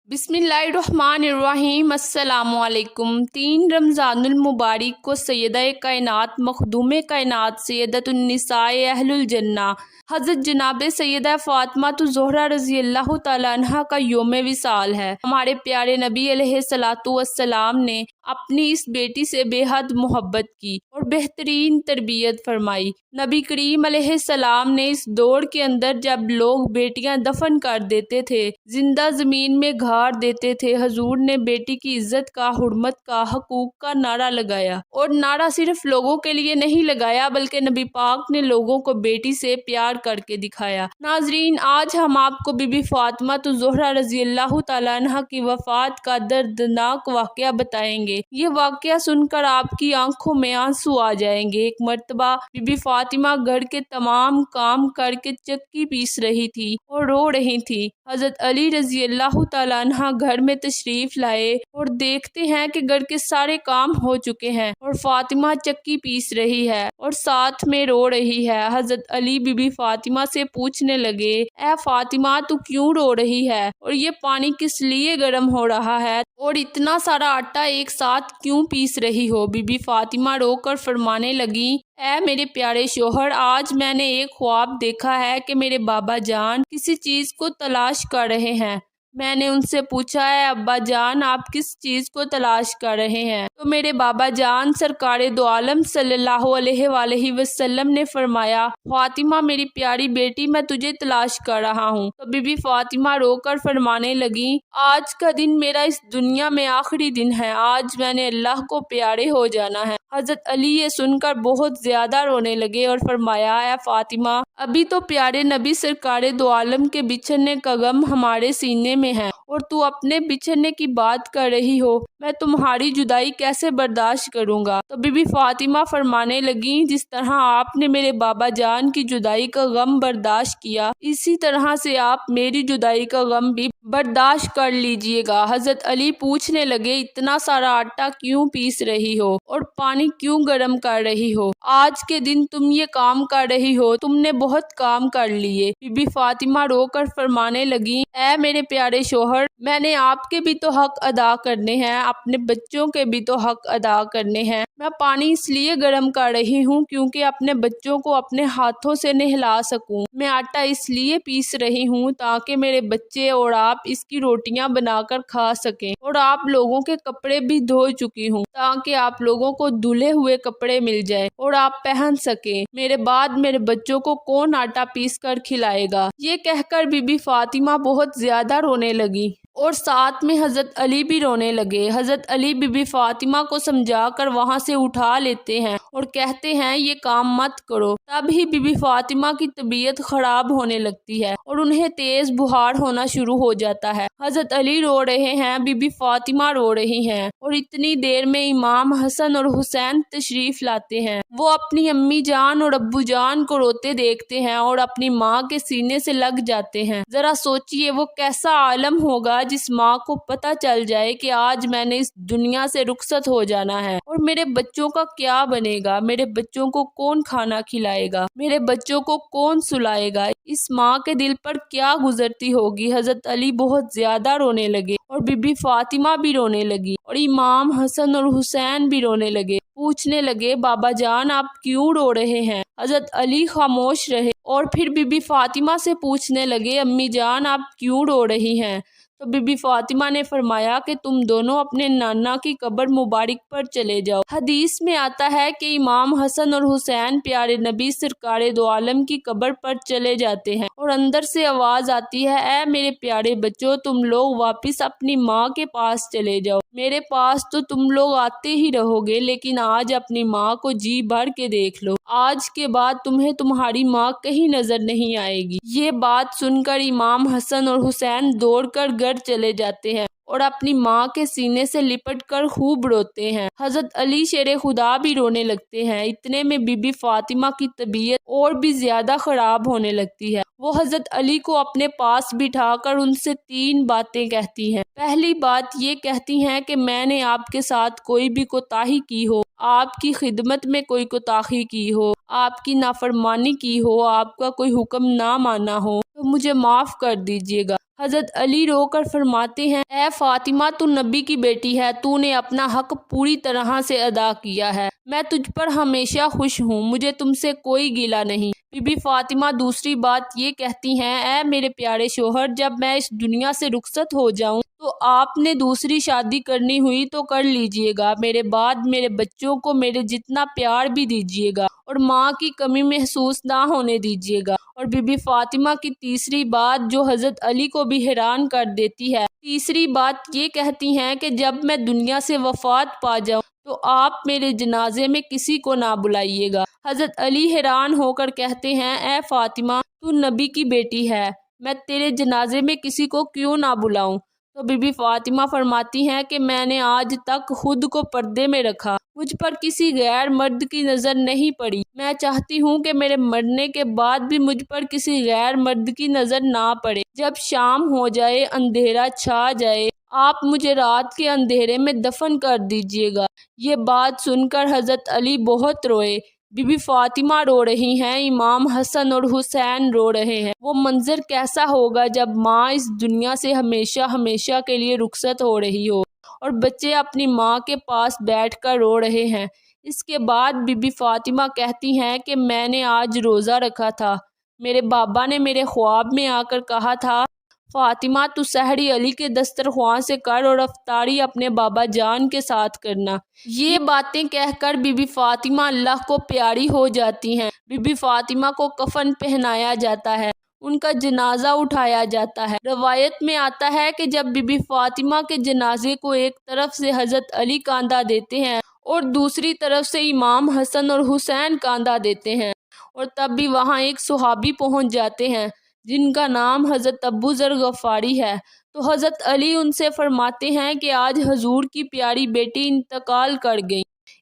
बिस्मिल्लाहिर्रहमानिर्रहीम। अस्सलामुअलैकुम। 3 रमज़ान मुबारक को सैयदा कायनात मखदूम कायनात सैयदतुन्निसाए अहलुल जन्ना हज़रत जनाब सैयदा फ़ातिमा ज़ोहरा रज़ी अल्लाह तआला अन्हा का यौम विसाल है। हमारे प्यारे नबी अलैहिस्सलातु वस्सलाम ने अपनी इस बेटी से बेहद मोहब्बत की और बेहतरीन तरबियत फरमाई। नबी करीम अलैहिस्सलाम ने इस दौर के अंदर जब लोग बेटियां दफन कर देते थे, जिंदा जमीन में गाड़ देते थे, हजूर ने बेटी की इज्जत का, हुर्मत का, हकूक का नारा लगाया। और नारा सिर्फ लोगों के लिए नहीं लगाया बल्कि नबी पाक ने लोगों को बेटी से प्यार करके दिखाया। नाजरीन, आज हम आपको बीबी फातिमा ज़ोहरा रज़ी अल्लाह तआला अन्हा की वफात का दर्दनाक वाकया बताएंगे। ये वाकया सुनकर आपकी आंखों में आंसू आ जाएंगे। एक मर्तबा बीबी फातिमा घर के तमाम काम करके चक्की पीस रही थी और रो रही थी। हजरत अली रजी अल्लाह तआला अन्हा घर में तशरीफ लाए और देखते हैं कि घर के सारे काम हो चुके हैं और फातिमा चक्की पीस रही है और साथ में रो रही है। हजरत अली बीबी फातिमा से पूछने लगे, ए फातिमा, तू क्यों रो रही है और ये पानी किस लिए गर्म हो रहा है और इतना सारा आटा एक साथ क्यों पीस रही हो? बीबी फातिमा रोकर फरमाने लगी, ऐ मेरे प्यारे शोहर, आज मैंने एक ख्वाब देखा है कि मेरे बाबा जान किसी चीज को तलाश कर रहे हैं। मैंने उनसे पूछा, है अब्बा जान, आप किस चीज को तलाश कर रहे हैं? तो मेरे बाबा जान सरकारे दो आलम सल्लल्लाहु अलैहि वसल्लम ने फरमाया, फातिमा मेरी प्यारी बेटी, मैं तुझे तलाश कर रहा हूँ। तो बीबी फातिमा रोकर फरमाने लगी, आज का दिन मेरा इस दुनिया में आखिरी दिन है, आज मैंने अल्लाह को प्यारे हो जाना है। हजरत अली ये सुनकर बहुत ज्यादा रोने लगे और फरमाया, है फातिमा, अभी तो प्यारे नबी सरकारे दो आलम के बिछड़ने का गम हमारे सीने में है और तू अपने बिछड़ने की बात कर रही हो, मैं तुम्हारी जुदाई कैसे बर्दाश्त करूंगा? तो बीबी फातिमा फरमाने लगी, जिस तरह आपने मेरे बाबा जान की जुदाई का गम बर्दाश्त किया, इसी तरह से आप मेरी जुदाई का गम भी बर्दाश्त कर लीजिएगा। हजरत अली पूछने लगे, इतना सारा आटा क्यों पीस रही हो और पानी क्यों गर्म कर रही हो? आज के दिन तुम ये काम कर रही हो, तुमने बहुत काम कर लिए। बीबी फातिमा रोकर फरमाने लगी, ऐ मेरे प्यारे शोहर, मैंने आपके भी तो हक अदा करने हैं, अपने बच्चों के भी तो हक अदा करने हैं। मैं पानी इसलिए गर्म कर रही हूँ क्योंकि अपने बच्चों को अपने हाथों से नहला सकूं। मैं आटा इसलिए पीस रही हूँ ताकि मेरे बच्चे और आप इसकी रोटियां बनाकर खा सकें और आप लोगों के कपड़े भी धो चुकी हूँ ताकि आप लोगों को धुले हुए कपड़े मिल जाए और आप पहन सकें। मेरे बाद मेरे बच्चों को कौन आटा पीस कर खिलाएगा? ये कहकर बीबी फातिमा बहुत ज्यादा रोने लगी और साथ में हजरत अली भी रोने लगे। हजरत अली बीबी फातिमा को समझाकर वहां से उठा लेते हैं और कहते हैं, ये काम मत करो। तब ही बीबी फातिमा की तबीयत खराब होने लगती है और उन्हें तेज बुखार होना शुरू हो जाता है। हजरत अली रो रहे हैं, बीबी फातिमा रो रही हैं और इतनी देर में इमाम हसन और हुसैन तशरीफ लाते हैं। वो अपनी अम्मी जान और अब्बू जान को रोते देखते हैं और अपनी माँ के सीने से लग जाते हैं। जरा सोचिए वो कैसा आलम होगा जिस माँ को पता चल जाए कि आज मैंने इस दुनिया से रुखसत हो जाना है और मेरे बच्चों का क्या बनेगा? मेरे बच्चों को कौन खाना खिलाएगा? मेरे बच्चों को कौन सुलाएगा? इस माँ के दिल पर क्या गुजरती होगी? हजरत अली बहुत ज्यादा रोने लगे और बीबी फातिमा भी रोने लगी और इमाम हसन और हुसैन भी रोने लगे। पूछने लगे, बाबा जान आप क्यों रो रहे हैं? हजरत अली खामोश रहे और फिर बीबी फातिमा से पूछने लगे, अम्मी जान आप क्यों रो रही हैं? तो बीबी फातिमा ने फरमाया कि तुम दोनों अपने नाना की कब्र मुबारक पर चले जाओ। हदीस में आता है कि इमाम हसन और हुसैन प्यारे नबी सरकारे दो आलम की कब्र पर चले जाते हैं और अंदर से आवाज आती है, ऐ मेरे प्यारे बच्चों, तुम लोग वापस अपनी माँ के पास चले जाओ। मेरे पास तो तुम लोग आते ही रहोगे, लेकिन आज अपनी माँ को जी भर के देख लो। आज के बाद तुम्हें तुम्हारी माँ कहीं नजर नहीं आएगी। ये बात सुनकर इमाम हसन और हुसैन दौड़कर घर चले जाते हैं और अपनी माँ के सीने से लिपट कर खूब रोते हैं। हजरत अली शेरे खुदा भी रोने लगते हैं। इतने में बीबी फातिमा की तबीयत और भी ज्यादा खराब होने लगती है। वो हजरत अली को अपने पास बिठाकर उनसे 3 बातें कहती हैं। पहली बात ये कहती हैं कि मैंने आपके साथ कोई भी कोताही की हो, आपकी खिदमत में कोई कोताही की हो, आपकी नाफरमानी की हो, आपका कोई हुक्म ना माना हो, तो मुझे माफ कर दीजिएगा। حضرت علی رو کر فرماتے ہیں اے فاطمہ تو نبی کی بیٹی ہے، تو نے اپنا حق پوری طرح سے ادا کیا ہے، میں تجھ پر ہمیشہ خوش ہوں، مجھے تم سے کوئی گیلا نہیں۔ بی بی فاطمہ دوسری بات یہ کہتی ہیں اے میرے پیارے شوہر، جب میں اس دنیا سے رخصت ہو جاؤں تو آپ نے دوسری شادی کرنی ہوئی تو کر لیجئے گا، میرے بعد میرے بچوں کو میرے جتنا پیار بھی دیجئے گا اور ماں کی کمی محسوس نہ ہونے دیجئے گا۔ اور بی بی فاطمہ کی تیسری بات جو حضرت علی کو بھی حیران کر دیتی ہے، تیسری بات یہ کہتی ہیں کہ جب میں دنیا سے وفات پا جاؤں تو آپ میرے جنازے میں کسی کو نہ بلائیے گا۔ حضرت علی حیران ہو کر کہتے ہیں اے فاطمہ تو نبی کی بیٹی ہے، میں تیرے جنازے میں کسی کو کیوں نہ بلاؤں؟ تو بی بی فاطمہ فرماتی ہیں کہ میں نے آج تک خود کو پردے میں رکھا، مجھ پر کسی غیر مرد کی نظر نہیں پڑی، میں چاہتی ہوں کہ میرے مرنے کے بعد بھی مجھ پر کسی غیر مرد کی نظر نہ پڑے۔ جب شام ہو جائے، اندھیرا چھا جائے، آپ مجھے رات کے اندھیرے میں دفن کر دیجئے گا۔ یہ بات سن کر حضرت علی بہت روئے، بی بی فاطمہ رو رہی ہیں، امام حسن اور حسین رو رہے ہیں۔ وہ منظر کیسا ہوگا جب ماں اس دنیا سے ہمیشہ ہمیشہ کے لیے رخصت ہو رہی ہو اور بچے اپنی ماں کے پاس بیٹھ کر رو رہے ہیں۔ اس کے بعد بی بی فاطمہ کہتی ہیں کہ میں نے آج روزہ رکھا تھا، میرے بابا نے میرے خواب میں آ کر کہا تھا فاطمہ تو سحری علی کے دسترخوان سے کر اور افطاری اپنے بابا جان کے ساتھ کرنا۔ یہ باتیں کہہ کر بی بی فاطمہ اللہ کو پیاری ہو جاتی ہیں۔ بی بی فاطمہ کو کفن پہنایا جاتا ہے، ان کا جنازہ اٹھایا جاتا ہے۔ روایت میں آتا ہے کہ جب بی بی فاطمہ کے جنازے کو ایک طرف سے حضرت علی کاندھا دیتے ہیں اور دوسری طرف سے امام حسن اور حسین کاندھا دیتے ہیں، اور تب بھی وہاں ایک صحابی پہنچ جاتے ہیں جن کا نام حضرت ابو ذر غفاری ہے، تو حضرت علی ان سے فرماتے ہیں کہ آج حضور کی پیاری بیٹی انتقال کر گئی،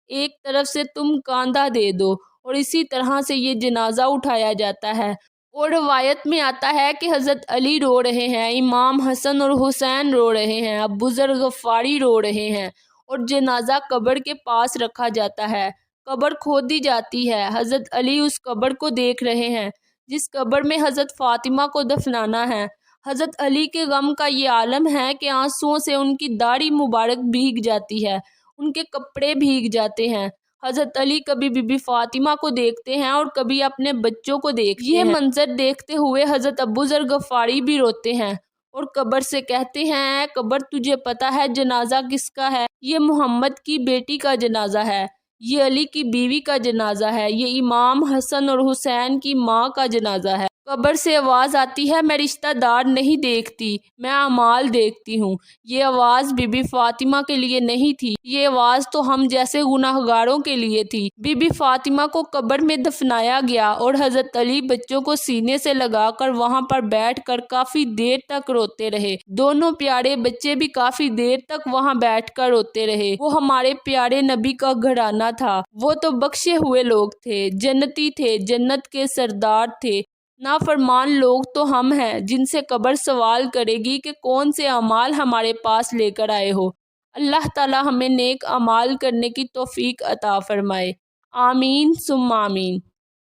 ایک طرف سے تم کاندھا دے دو، اور اسی طرح سے یہ جنازہ اٹھایا جاتا ہے۔ اور روایت میں آتا ہے کہ حضرت علی رو رہے ہیں، امام حسن اور حسین رو رہے ہیں، ابو ذر غفاری رو رہے ہیں، اور جنازہ قبر کے پاس رکھا جاتا ہے۔ قبر کھودی جاتی ہے، حضرت علی اس قبر کو دیکھ رہے ہیں جس قبر میں حضرت فاطمہ کو دفنانا ہے۔ حضرت علی کے غم کا یہ عالم ہے کہ آنسوؤں سے ان کی داڑھی مبارک بھیگ جاتی ہے، ان کے کپڑے بھیگ جاتے ہیں۔ حضرت علی کبھی بی بی فاطمہ کو دیکھتے ہیں اور کبھی اپنے بچوں کو دیکھتے ہیں۔ یہ منظر دیکھتے ہوئے حضرت ابو ذر غفاری بھی روتے ہیں اور قبر سے کہتے ہیں اے قبر تجھے پتہ ہے جنازہ کس کا ہے؟ یہ محمد کی بیٹی کا جنازہ ہے، یہ علی کی بیوی کا جنازہ ہے، یہ امام حسن اور حسین کی ماں کا جنازہ ہے۔ قبر سے آواز آتی ہے میں رشتہ دار نہیں دیکھتی، میں اعمال دیکھتی ہوں۔ یہ آواز بی بی فاطمہ کے لیے نہیں تھی، یہ آواز تو ہم جیسے گناہگاروں کے لیے تھی۔ بی بی فاطمہ کو قبر میں دفنایا گیا اور حضرت علی بچوں کو سینے سے لگا کر وہاں پر بیٹھ کر کافی دیر تک روتے رہے۔ دونوں پیارے بچے بھی کافی دیر تک وہاں بیٹھ کر روتے رہے۔ وہ ہمارے پیارے نبی کا گھرانہ تھا، وہ تو بخشے ہوئے لوگ تھے، جنتی تھے، جنت کے سردار تھے۔ نافرمان لوگ تو ہم ہیں جن سے قبر سوال کرے گی کہ کون سے اعمال ہمارے پاس لے کر آئے ہو۔ اللہ تعالی ہمیں نیک اعمال کرنے کی توفیق عطا فرمائے، آمین ثم آمین۔